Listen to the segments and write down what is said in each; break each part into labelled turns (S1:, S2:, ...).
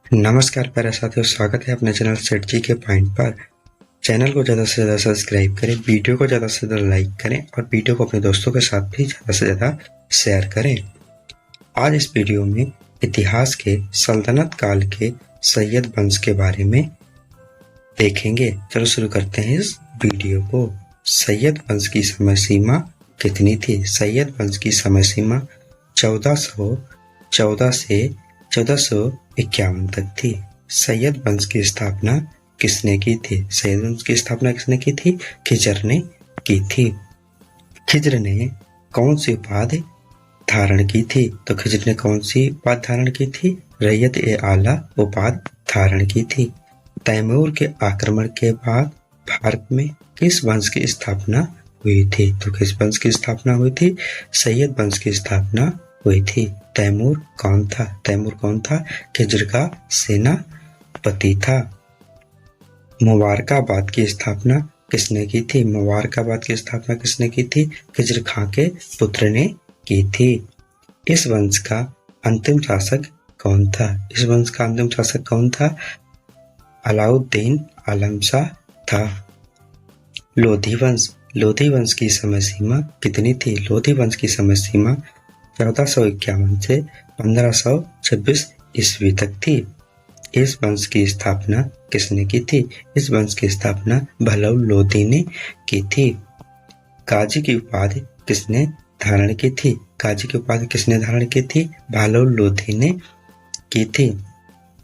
S1: नमस्कार प्यारे साथियों, स्वागत है अपने चैनल सेठ जी के पॉइंट पर। चैनल को ज़्यादा से ज़्यादा सब्सक्राइब करें, वीडियो को ज़्यादा से ज़्यादा लाइक करें और वीडियो को अपने दोस्तों के साथ भी ज़्यादा से ज़्यादा शेयर करें। आज इस वीडियो में इतिहास के सल्तनत काल के सैयद वंश के बारे में देखेंगे। चलो शुरू करते हैं इस वीडियो को। सैयद वंश की समय सीमा कितनी थी? सैयद वंश की समय सीमा 1414 से 1451 तक थी। सैयद वंश की स्थापना किसने की थी? सैयद वंश की स्थापना किसने की थी? खिज्र ने की थी। खिज्र ने कौन सी उपाधि धारण की थी? तो खिज्र ने कौन सी उपाधि धारण की थी? रैयत ए आला उपाधि धारण की थी। तैमूर के आक्रमण के बाद भारत में किस वंश की स्थापना हुई थी? तो किस वंश की स्थापना हुई थी? सैयद वंश की स्थापना हुई थी। तैमूर कौन था? तैमूर कौन था? खिज्र का सेनापति था। मुबारकाबाद की स्थापना किसने की थी? मुबारकाबाद की स्थापना किसने की थी? खिज्र खां के पुत्र ने की थी। इस वंश का अंतिम शासक कौन था? इस वंश का अंतिम शासक कौन था? अलाउद्दीन आलम शाह था। लोधी वंश। लोधी वंश की समय सीमा कितनी थी? लोधी वंश की समय सीमा 1451 से 1526 ईस्वी तक थी। इस वंश की स्थापना किसने की थी? इस वंश की स्थापना बहलोल लोधी ने की थी। काजी की उपाधि किसने धारण की थी? काजी की उपाधि किसने धारण की थी? बहलोल लोधी ने की थी।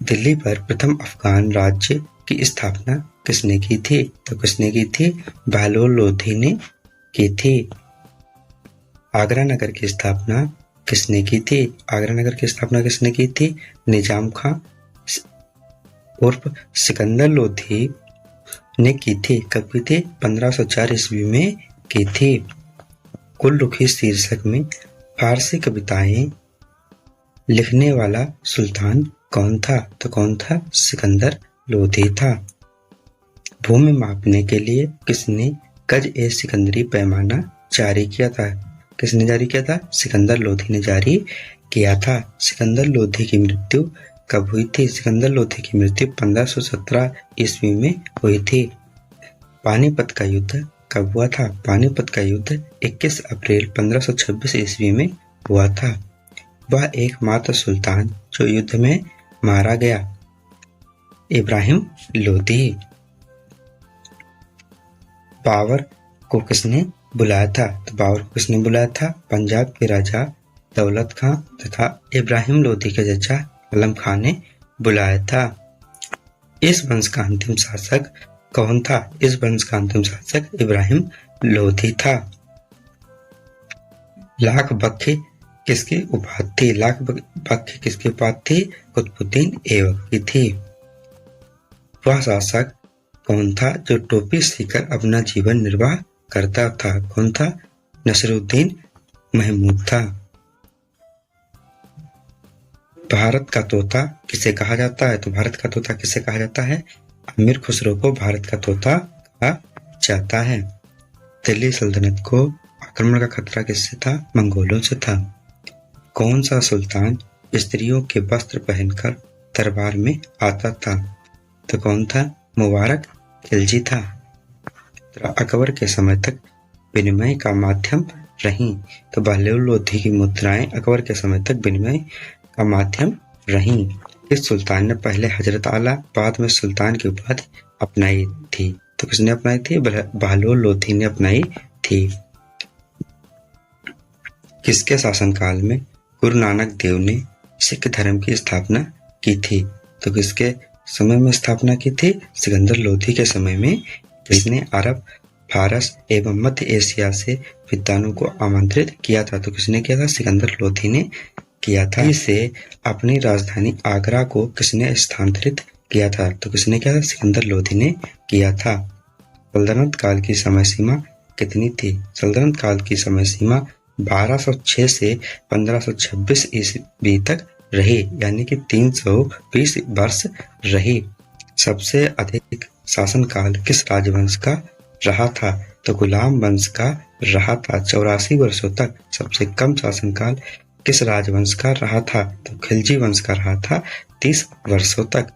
S1: दिल्ली पर प्रथम अफगान राज्य की स्थापना किसने की थी? तो किसने की थी? बहलोल लोधी ने की थी। आगरा नगर की स्थापना किसने की थी? आगरा नगर की स्थापना किसने की थी? निजाम खां उर्फ सिकंदर लोधी ने की थी। कब की थी? 1504 ईस्वी में की थी। गुलरुखी शीर्षक में फारसी कविताएं लिखने वाला सुल्तान कौन था? तो कौन था? सिकंदर लोधी था। भूमि मापने के लिए किसने गज ए सिकंदरी पैमाना जारी किया था? किसने जारी किया था? सिकंदर लोधी ने जारी किया था। सिकंदर लोधी की मृत्यु कब हुई थी? सिकंदर लोधी की मृत्यु 1517 ईस्वी में हुई थी। पानीपत का युद्ध कब हुआ था? पानीपत का युद्ध 21 अप्रैल 1526 ईस्वी में हुआ था। वह एकमात्र सुल्तान जो युद्ध में मारा गया, इब्राहिम लोधी। बाबर को किसने बुलाया था? तो बाबर को किसने बुलाया था? पंजाब के राजा दौलत खां तथा इब्राहिम लोधी के चाचा आलम खां ने बुलाया था। इस वंश का अंतिम शासक कौन था? इस वंश का अंतिम शासक इब्राहिम लोधी था। लाख बख्शी किसकी उपाधि थी? लाख बख्शी किसकी उपाधि थी? कुतुबुद्दीन ऐबक की थी। वह शासक कौन था जो टोपी सीकर अपना जीवन निर्वाह करता था? कौन था? नसरुद्दीन महमूद था। भारत का तोता किसे कहा जाता है? तो भारत का तोता किसे कहा जाता है? अमीर खुसरो को भारत का तोता कहा जाता है। दिल्ली सल्तनत को आक्रमण का खतरा किससे था? मंगोलों से था। कौन सा सुल्तान स्त्रियों के वस्त्र पहनकर दरबार में आता था? तो कौन था? मुबारक खिलजी था। अकबर के समय तक विनिमय का माध्यम रही। तो बहलोल लोधी की मुद्राएं अकबर के समय तक विनिमय का माध्यम रही। इस सुल्तान ने पहले हजरत आला बाद में सुल्तान की उपाधि अपनाई थी। तो किसने अपनाई थी? बहलोल लोधी ने अपनाई थी। किसके शासनकाल में गुरु नानक देव ने सिख धर्म की स्थापना की थी? तो किसके समय में स्थापना की थी? सिकंदर लोधी के समय में। जिसने अरब, फारस एवं मध्य एशिया से विद्वानों को आमंत्रित किया था। तो किसने किया था? सिकंदर लोधी ने किया था। इसे अपनी राजधानी आगरा को किसने स्थानांतरित किया था? तो किसने किया था? सिकंदर लोधी ने किया था। सल्तनत काल की समय सीमा कितनी थी? सल्तनत काल की समय सीमा 1206 से 1526 ईस्वी तक रही, यानी कि 320 वर्ष रही। सबसे अधिक शासनकाल किस राजवंश का रहा था? तो गुलाम वंश का रहा था 84 वर्षों तक। सबसे कम शासनकाल किस राजवंश का रहा था? तो खिलजी वंश का रहा था 30 वर्षों तक।